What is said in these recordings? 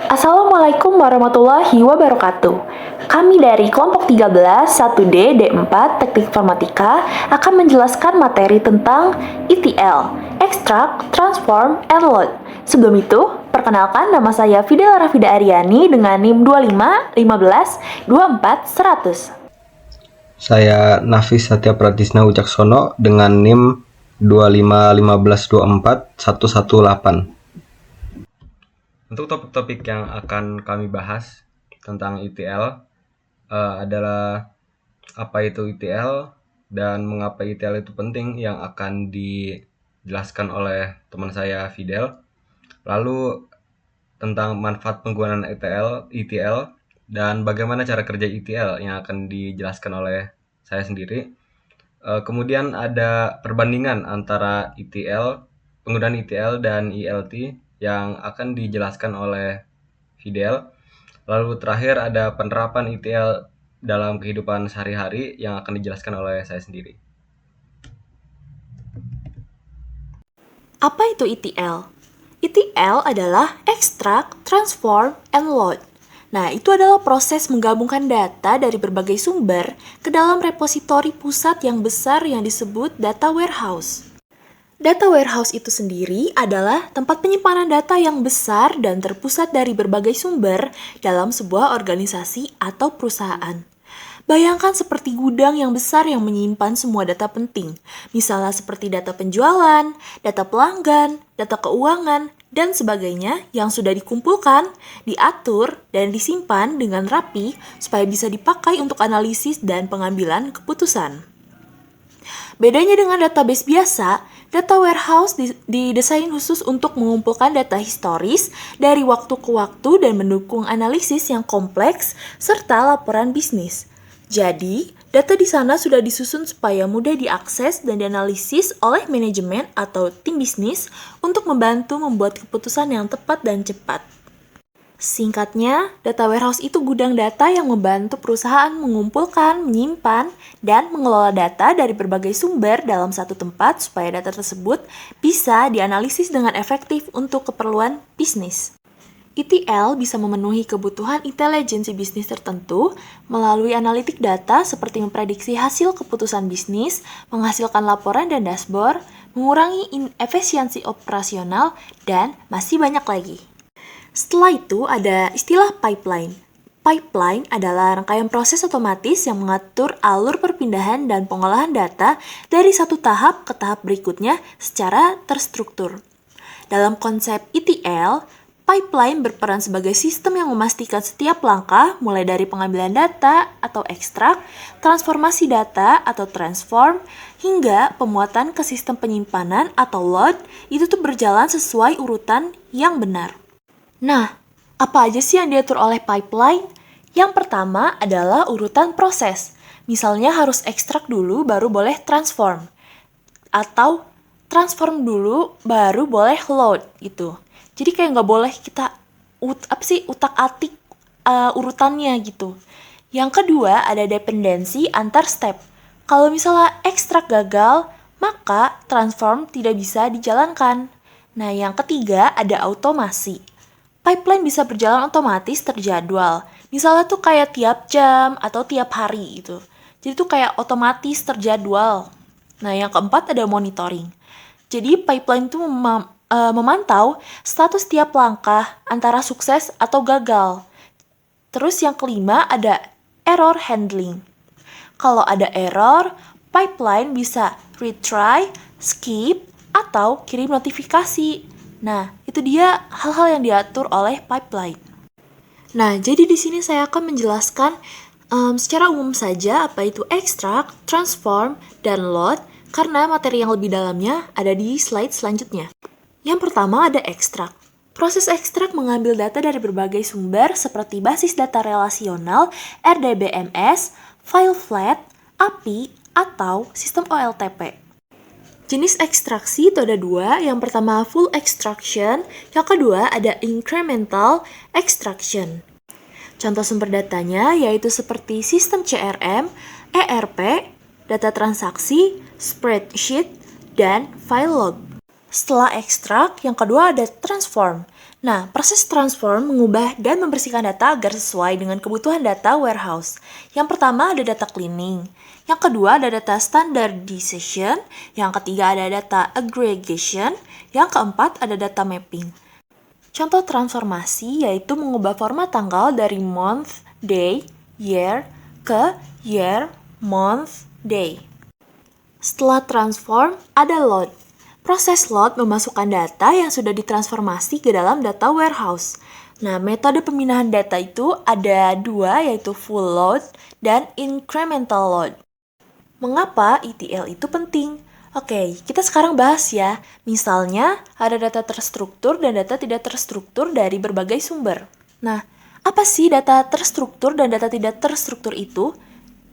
Assalamualaikum warahmatullahi wabarakatuh. Kami dari kelompok 13, 1D, D4, Teknik Informatika akan menjelaskan materi tentang ETL, Extract, Transform, and Load. Sebelum itu, perkenalkan nama saya Fidel Rafida Aryani dengan NIM 25 15 24 100. Saya Nafis Satya Pratisna Wicaksono dengan NIM 25 15 24 118. Untuk topik-topik yang akan kami bahas tentang ETL adalah apa itu ETL dan mengapa ETL itu penting yang akan dijelaskan oleh teman saya Fidel. Lalu tentang manfaat penggunaan ETL dan bagaimana cara kerja ETL yang akan dijelaskan oleh saya sendiri. Kemudian ada perbandingan antara penggunaan ETL dan ELT yang akan dijelaskan oleh Fidel. Lalu terakhir ada penerapan ETL dalam kehidupan sehari-hari yang akan dijelaskan oleh saya sendiri. Apa itu ETL? ETL adalah Extract, Transform, and Load. Nah, itu adalah proses menggabungkan data dari berbagai sumber ke dalam repositori pusat yang besar yang disebut data warehouse. Data warehouse itu sendiri adalah tempat penyimpanan data yang besar dan terpusat dari berbagai sumber dalam sebuah organisasi atau perusahaan. Bayangkan seperti gudang yang besar yang menyimpan semua data penting, misalnya seperti data penjualan, data pelanggan, data keuangan, dan sebagainya yang sudah dikumpulkan, diatur, dan disimpan dengan rapi supaya bisa dipakai untuk analisis dan pengambilan keputusan. Bedanya dengan database biasa, data warehouse didesain khusus untuk mengumpulkan data historis dari waktu ke waktu dan mendukung analisis yang kompleks serta laporan bisnis. Jadi, data di sana sudah disusun supaya mudah diakses dan dianalisis oleh manajemen atau tim bisnis untuk membantu membuat keputusan yang tepat dan cepat. Singkatnya, data warehouse itu gudang data yang membantu perusahaan mengumpulkan, menyimpan, dan mengelola data dari berbagai sumber dalam satu tempat supaya data tersebut bisa dianalisis dengan efektif untuk keperluan bisnis. ETL bisa memenuhi kebutuhan intelijensi bisnis tertentu melalui analitik data seperti memprediksi hasil keputusan bisnis, menghasilkan laporan dan dashboard, mengurangi inefisiensi operasional, dan masih banyak lagi. Setelah itu ada istilah pipeline. Pipeline adalah rangkaian proses otomatis yang mengatur alur perpindahan dan pengolahan data dari satu tahap ke tahap berikutnya secara terstruktur. Dalam konsep ETL, pipeline berperan sebagai sistem yang memastikan setiap langkah, mulai dari pengambilan data atau ekstrak, transformasi data atau transform, hingga pemuatan ke sistem penyimpanan atau load, itu tuh berjalan sesuai urutan yang benar. Nah, apa aja sih yang diatur oleh pipeline? Yang pertama adalah urutan proses. Misalnya harus ekstrak dulu baru boleh transform. Atau transform dulu baru boleh load gitu. Jadi kayak nggak boleh kita utak-atik urutannya gitu. Yang kedua ada dependensi antar step. Kalau misalnya ekstrak gagal, maka transform tidak bisa dijalankan. Nah, yang ketiga ada automasi. Pipeline bisa berjalan otomatis terjadwal. Misalnya tuh kayak tiap jam atau tiap hari gitu. Jadi tuh kayak otomatis terjadwal. Nah, yang keempat ada monitoring. Jadi pipeline tuh memantau status tiap langkah antara sukses atau gagal. Terus yang kelima ada error handling. Kalau ada error, pipeline bisa retry, skip, atau kirim notifikasi. Nah, itu dia hal-hal yang diatur oleh pipeline. Nah, jadi di sini saya akan menjelaskan secara umum saja apa itu extract, transform, dan load karena materi yang lebih dalamnya ada di slide selanjutnya. Yang pertama ada extract. Proses ekstrak mengambil data dari berbagai sumber seperti basis data relasional, RDBMS, file flat, API, atau sistem OLTP. Jenis ekstraksi itu ada dua, yang pertama full extraction, yang kedua ada incremental extraction. Contoh sumber datanya yaitu seperti sistem CRM, ERP, data transaksi, spreadsheet, dan file log. Setelah ekstrak, yang kedua ada transform. Nah, proses transform mengubah dan membersihkan data agar sesuai dengan kebutuhan data warehouse. Yang pertama ada data cleaning, yang kedua ada data standardization, yang ketiga ada data aggregation, yang keempat ada data mapping. Contoh transformasi yaitu mengubah format tanggal dari month, day, year ke year, month, day. Setelah transform, ada load. Proses load memasukkan data yang sudah ditransformasi ke dalam data warehouse. Nah, metode pemindahan data itu ada dua, yaitu full load dan incremental load. Mengapa ETL itu penting? Oke, kita sekarang bahas ya. Misalnya, ada data terstruktur dan data tidak terstruktur dari berbagai sumber. Nah, apa sih data terstruktur dan data tidak terstruktur itu?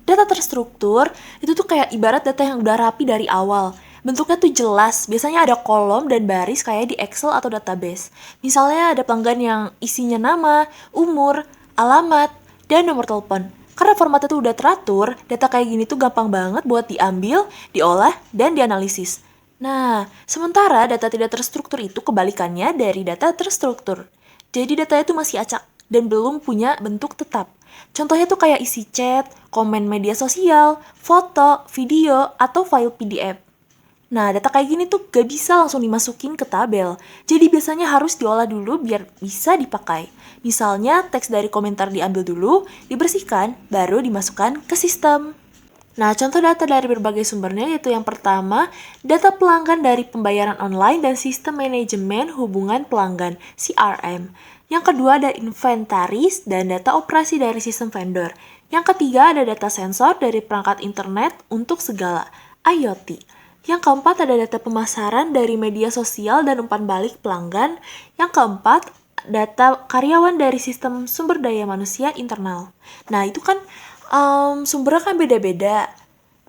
Data terstruktur itu tuh kayak ibarat data yang udah rapi dari awal. Bentuknya tuh jelas, biasanya ada kolom dan baris kayak di Excel atau database. Misalnya ada pelanggan yang isinya nama, umur, alamat, dan nomor telepon. Karena formatnya tuh udah teratur, data kayak gini tuh gampang banget buat diambil, diolah, dan dianalisis. Nah, sementara data tidak terstruktur itu kebalikannya dari data terstruktur. Jadi data itu masih acak dan belum punya bentuk tetap. Contohnya tuh kayak isi chat, komen media sosial, foto, video, atau file PDF. Nah, data kayak gini tuh gak bisa langsung dimasukin ke tabel. Jadi biasanya harus diolah dulu biar bisa dipakai. Misalnya, teks dari komentar diambil dulu, dibersihkan, baru dimasukkan ke sistem. Nah, contoh data dari berbagai sumbernya yaitu yang pertama, data pelanggan dari pembayaran online dan sistem manajemen hubungan pelanggan, CRM. Yang kedua ada inventaris dan data operasi dari sistem vendor. Yang ketiga ada data sensor dari perangkat internet untuk segala, IoT. Yang keempat ada data pemasaran dari media sosial dan umpan balik pelanggan. Yang keempat, data karyawan dari sistem sumber daya manusia internal. Nah, itu kan sumbernya kan beda-beda.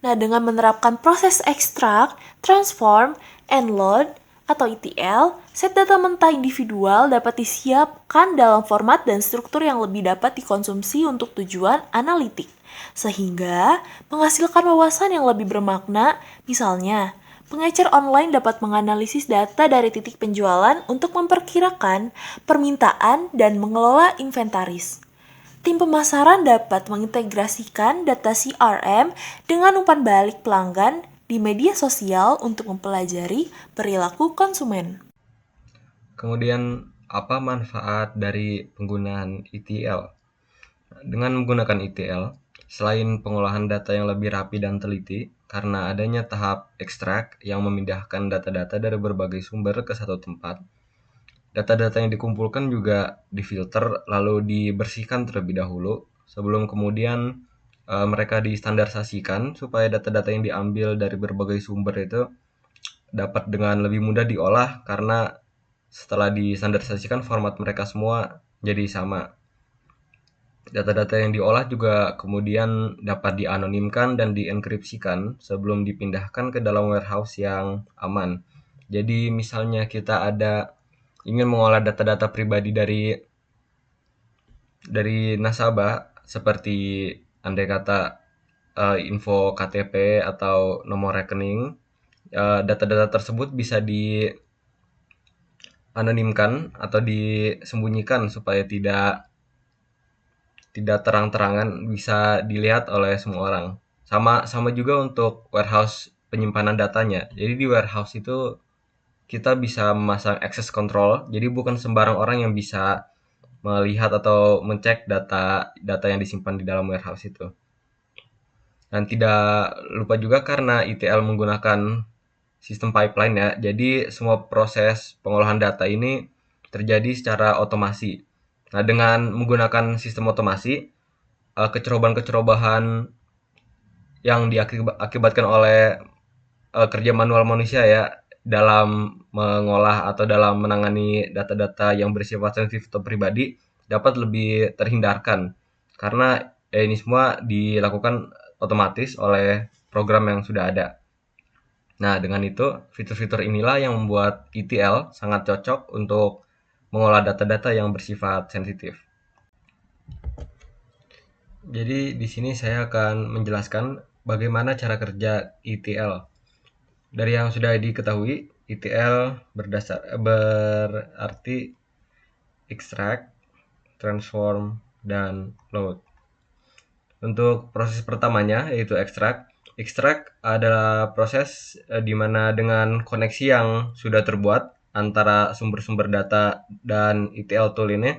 Nah, dengan menerapkan proses extract, transform, and load atau ETL, set data mentah individual dapat disiapkan dalam format dan struktur yang lebih dapat dikonsumsi untuk tujuan analitik, sehingga menghasilkan wawasan yang lebih bermakna. Misalnya, pengecer online dapat menganalisis data dari titik penjualan untuk memperkirakan permintaan dan mengelola inventaris. Tim pemasaran dapat mengintegrasikan data CRM dengan umpan balik pelanggan di media sosial untuk mempelajari perilaku konsumen. Kemudian, apa manfaat dari penggunaan ETL? Dengan menggunakan ETL, selain pengolahan data yang lebih rapi dan teliti, karena adanya tahap ekstrak yang memindahkan data-data dari berbagai sumber ke satu tempat, data-data yang dikumpulkan juga difilter lalu dibersihkan terlebih dahulu sebelum kemudian mereka distandarisasikan supaya data-data yang diambil dari berbagai sumber itu dapat dengan lebih mudah diolah karena setelah distandarisasikan format mereka semua jadi sama. Data-data yang diolah juga kemudian dapat dianonimkan dan dienkripsikan sebelum dipindahkan ke dalam warehouse yang aman. Jadi misalnya kita ingin mengolah data-data pribadi dari nasabah seperti andai kata info KTP atau nomor rekening, data-data tersebut bisa dianonimkan atau disembunyikan supaya tidak terang-terangan bisa dilihat oleh semua orang. Sama juga untuk warehouse penyimpanan datanya. Jadi di warehouse itu kita bisa memasang access control. Jadi bukan sembarang orang yang bisa melihat atau mencek data yang disimpan di dalam warehouse itu. Dan tidak lupa juga karena ETL menggunakan sistem pipeline ya. Jadi semua proses pengolahan data ini terjadi secara otomasi. Nah, dengan menggunakan sistem otomasi, kecerobohan-kecerobohan yang diakibatkan oleh kerja manual manusia ya dalam mengolah atau dalam menangani data-data yang bersifat sensitif atau pribadi dapat lebih terhindarkan karena ini semua dilakukan otomatis oleh program yang sudah ada. Nah, dengan itu fitur-fitur inilah yang membuat ETL sangat cocok untuk mengolah data-data yang bersifat sensitif. Jadi di sini saya akan menjelaskan bagaimana cara kerja ETL. Dari yang sudah diketahui, ETL berarti extract, transform, dan load. Untuk proses pertamanya yaitu extract. Extract adalah proses di mana dengan koneksi yang sudah terbuat antara sumber-sumber data dan ETL tool ini,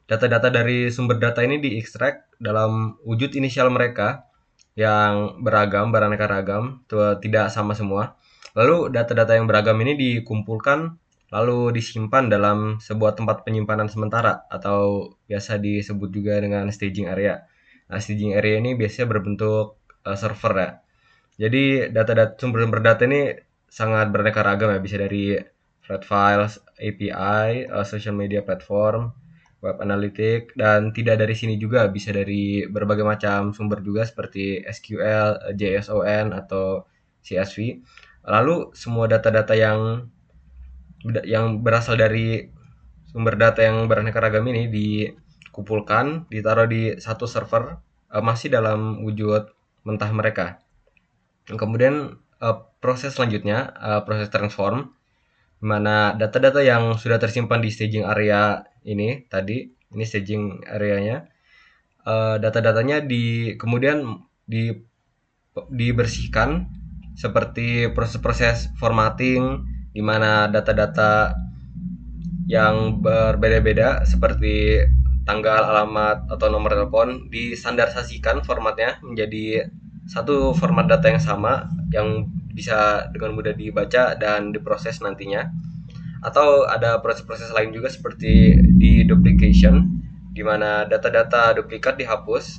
data-data dari sumber data ini diekstrak dalam wujud inisial mereka yang beragam, beraneka ragam, tidak sama semua. Lalu data-data yang beragam ini dikumpulkan lalu disimpan dalam sebuah tempat penyimpanan sementara atau biasa disebut juga dengan staging area. Nah, staging area ini biasanya berbentuk server ya. Jadi sumber-sumber data ini sangat beraneka ragam ya, bisa dari flat files, API, social media platform, web analytic, dan tidak dari sini juga bisa dari berbagai macam sumber juga seperti SQL, JSON, atau CSV. Lalu semua data-data yang berasal dari sumber data yang beraneka ragam ini dikumpulkan, ditaruh di satu server masih dalam wujud mentah mereka. Kemudian proses selanjutnya, proses transform, di mana data-data yang sudah tersimpan di staging area ini staging areanya, data-datanya kemudian dibersihkan seperti proses-proses formatting, di mana data-data yang berbeda-beda seperti tanggal, alamat, atau nomor telepon distandarisasikan formatnya menjadi satu format data yang sama yang bisa dengan mudah dibaca dan diproses nantinya. Atau ada proses-proses lain juga seperti deduplication, di mana data-data duplikat dihapus,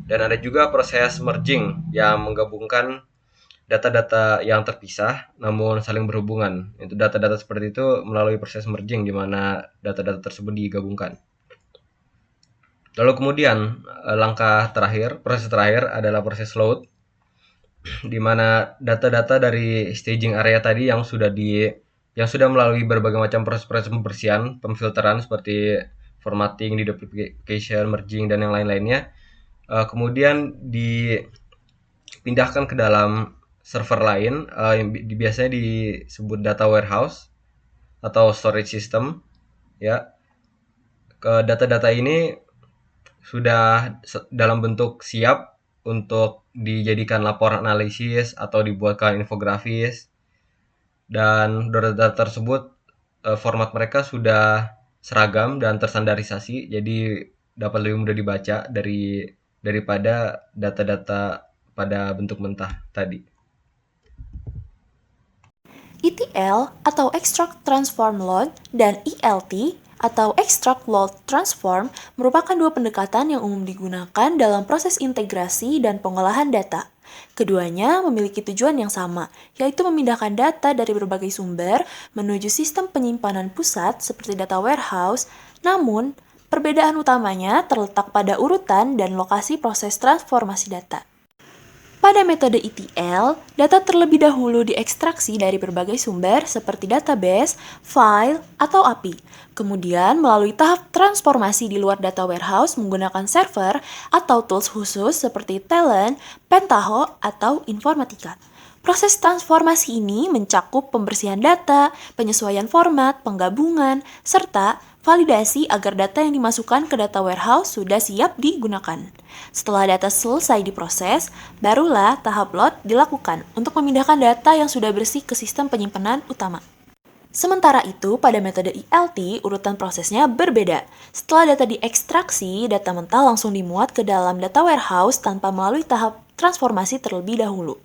dan ada juga proses merging yang menggabungkan data-data yang terpisah namun saling berhubungan. Itu data-data seperti itu melalui proses merging di mana data-data tersebut digabungkan. Lalu kemudian proses terakhir adalah proses load, di mana data-data dari staging area tadi yang sudah melalui berbagai macam proses-proses pembersihan, pemfilteran seperti formatting, deduplication, merging, dan yang lain-lainnya, kemudian dipindahkan ke dalam server lain yang biasanya disebut data warehouse atau storage system ya. Data-data ini sudah dalam bentuk siap untuk dijadikan laporan analisis atau dibuatkan infografis, dan data tersebut format mereka sudah seragam dan terstandarisasi, jadi dapat lebih mudah dibaca daripada data-data pada bentuk mentah tadi. ETL atau Extract Transform Load dan ELT atau Extract Load Transform merupakan dua pendekatan yang umum digunakan dalam proses integrasi dan pengolahan data. Keduanya memiliki tujuan yang sama, yaitu memindahkan data dari berbagai sumber menuju sistem penyimpanan pusat seperti data warehouse, namun perbedaan utamanya terletak pada urutan dan lokasi proses transformasi data. Pada metode ETL, data terlebih dahulu diekstraksi dari berbagai sumber seperti database, file, atau API. Kemudian, melalui tahap transformasi di luar data warehouse menggunakan server atau tools khusus seperti Talent, Pentaho, atau Informatica. Proses transformasi ini mencakup pembersihan data, penyesuaian format, penggabungan, serta validasi agar data yang dimasukkan ke data warehouse sudah siap digunakan. Setelah data selesai diproses, barulah tahap load dilakukan untuk memindahkan data yang sudah bersih ke sistem penyimpanan utama. Sementara itu, pada metode ELT, urutan prosesnya berbeda. Setelah data diekstraksi, data mentah langsung dimuat ke dalam data warehouse tanpa melalui tahap transformasi terlebih dahulu.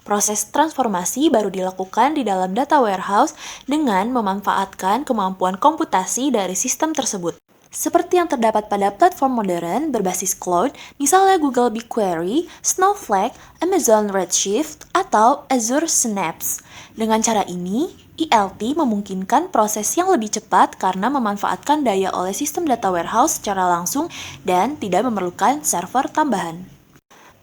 Proses transformasi baru dilakukan di dalam data warehouse dengan memanfaatkan kemampuan komputasi dari sistem tersebut. Seperti yang terdapat pada platform modern berbasis cloud, misalnya Google BigQuery, Snowflake, Amazon Redshift, atau Azure Synapse. Dengan cara ini, ELT memungkinkan proses yang lebih cepat karena memanfaatkan daya oleh sistem data warehouse secara langsung dan tidak memerlukan server tambahan.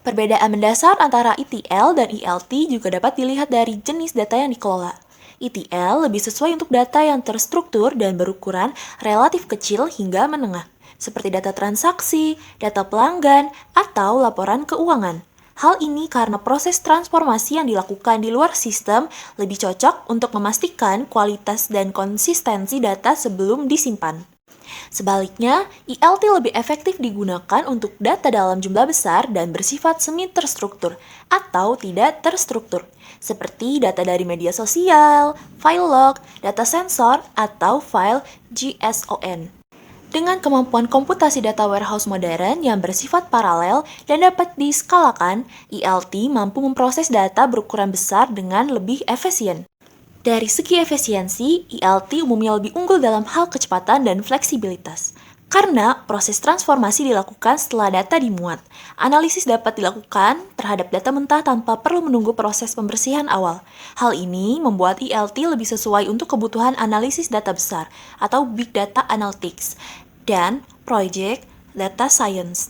Perbedaan mendasar antara ETL dan ELT juga dapat dilihat dari jenis data yang dikelola. ETL lebih sesuai untuk data yang terstruktur dan berukuran relatif kecil hingga menengah, seperti data transaksi, data pelanggan, atau laporan keuangan. Hal ini karena proses transformasi yang dilakukan di luar sistem lebih cocok untuk memastikan kualitas dan konsistensi data sebelum disimpan. Sebaliknya, ELT lebih efektif digunakan untuk data dalam jumlah besar dan bersifat semi terstruktur atau tidak terstruktur, seperti data dari media sosial, file log, data sensor, atau file JSON. Dengan kemampuan komputasi data warehouse modern yang bersifat paralel dan dapat diskalakan, ELT mampu memproses data berukuran besar dengan lebih efisien. Dari segi efisiensi, ELT umumnya lebih unggul dalam hal kecepatan dan fleksibilitas. Karena proses transformasi dilakukan setelah data dimuat, analisis dapat dilakukan terhadap data mentah tanpa perlu menunggu proses pembersihan awal. Hal ini membuat ELT lebih sesuai untuk kebutuhan analisis data besar atau Big Data Analytics dan Project Data Science.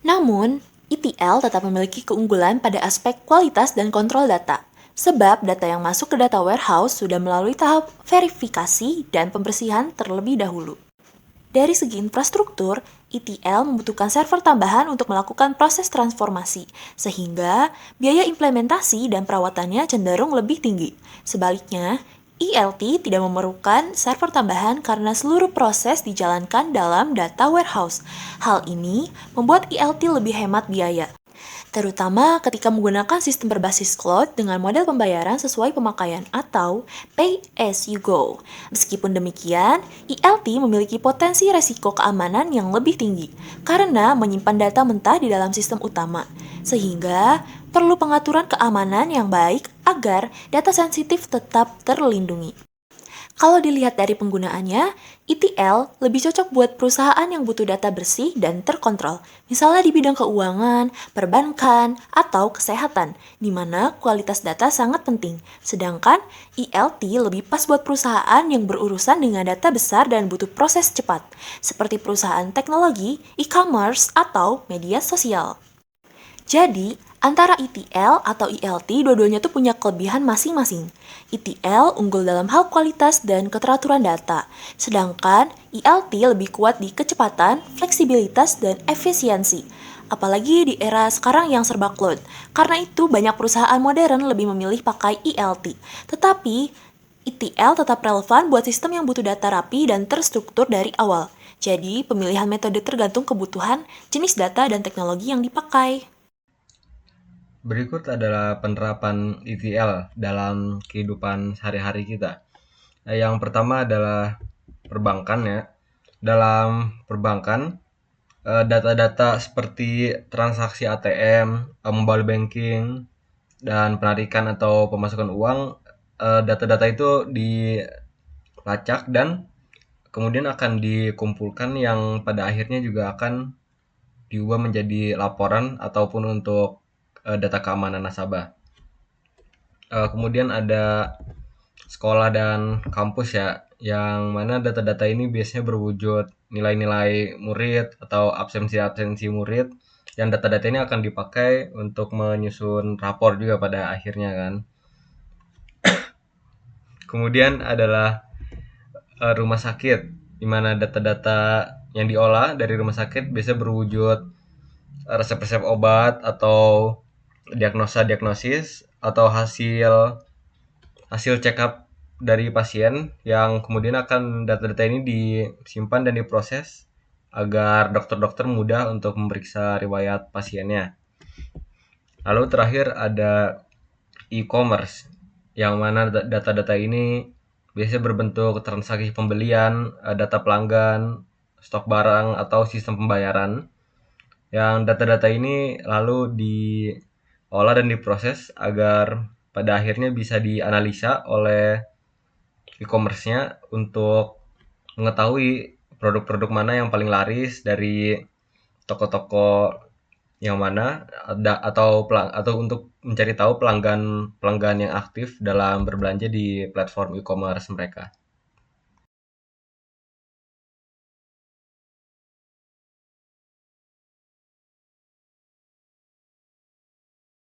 Namun, ETL tetap memiliki keunggulan pada aspek kualitas dan kontrol data. Sebab data yang masuk ke data warehouse sudah melalui tahap verifikasi dan pembersihan terlebih dahulu. Dari segi infrastruktur, ETL membutuhkan server tambahan untuk melakukan proses transformasi, sehingga biaya implementasi dan perawatannya cenderung lebih tinggi. Sebaliknya, ELT tidak memerlukan server tambahan karena seluruh proses dijalankan dalam data warehouse. Hal ini membuat ELT lebih hemat biaya, terutama ketika menggunakan sistem berbasis cloud dengan model pembayaran sesuai pemakaian atau pay as you go. Meskipun demikian, ELT memiliki potensi resiko keamanan yang lebih tinggi karena menyimpan data mentah di dalam sistem utama, sehingga perlu pengaturan keamanan yang baik agar data sensitif tetap terlindungi. Kalau dilihat dari penggunaannya, ETL lebih cocok buat perusahaan yang butuh data bersih dan terkontrol, misalnya di bidang keuangan, perbankan, atau kesehatan, di mana kualitas data sangat penting. Sedangkan ELT lebih pas buat perusahaan yang berurusan dengan data besar dan butuh proses cepat, seperti perusahaan teknologi, e-commerce, atau media sosial. Jadi, antara ETL atau ELT, dua-duanya tuh punya kelebihan masing-masing. ETL unggul dalam hal kualitas dan keteraturan data, sedangkan ELT lebih kuat di kecepatan, fleksibilitas, dan efisiensi. Apalagi di era sekarang yang serba cloud. Karena itu, banyak perusahaan modern lebih memilih pakai ELT. Tetapi, ETL tetap relevan buat sistem yang butuh data rapi dan terstruktur dari awal. Jadi, pemilihan metode tergantung kebutuhan, jenis data, dan teknologi yang dipakai. Berikut adalah penerapan ETL dalam kehidupan sehari-hari kita. Yang pertama adalah perbankan ya. Dalam perbankan, data-data seperti transaksi ATM, mobile banking, dan penarikan atau pemasukan uang, data-data itu dilacak dan kemudian akan dikumpulkan yang pada akhirnya juga akan diubah menjadi laporan ataupun untuk data keamanan nasabah. Kemudian ada sekolah dan kampus ya, yang mana data-data ini biasanya berwujud nilai-nilai murid atau absensi-absensi murid, yang data-data ini akan dipakai untuk menyusun rapor juga pada akhirnya kan. Kemudian adalah rumah sakit, di mana data-data yang diolah dari rumah sakit biasanya berwujud resep-resep obat atau diagnosis atau hasil check up dari pasien, yang kemudian akan data-data ini disimpan dan diproses agar dokter-dokter mudah untuk memeriksa riwayat pasiennya. Lalu terakhir ada e-commerce, yang mana data-data ini biasanya berbentuk transaksi pembelian, data pelanggan, stok barang, atau sistem pembayaran, yang data-data ini lalu diolah dan diproses agar pada akhirnya bisa dianalisa oleh e-commerce-nya untuk mengetahui produk-produk mana yang paling laris dari toko-toko yang mana, atau untuk mencari tahu pelanggan yang aktif dalam berbelanja di platform e-commerce mereka.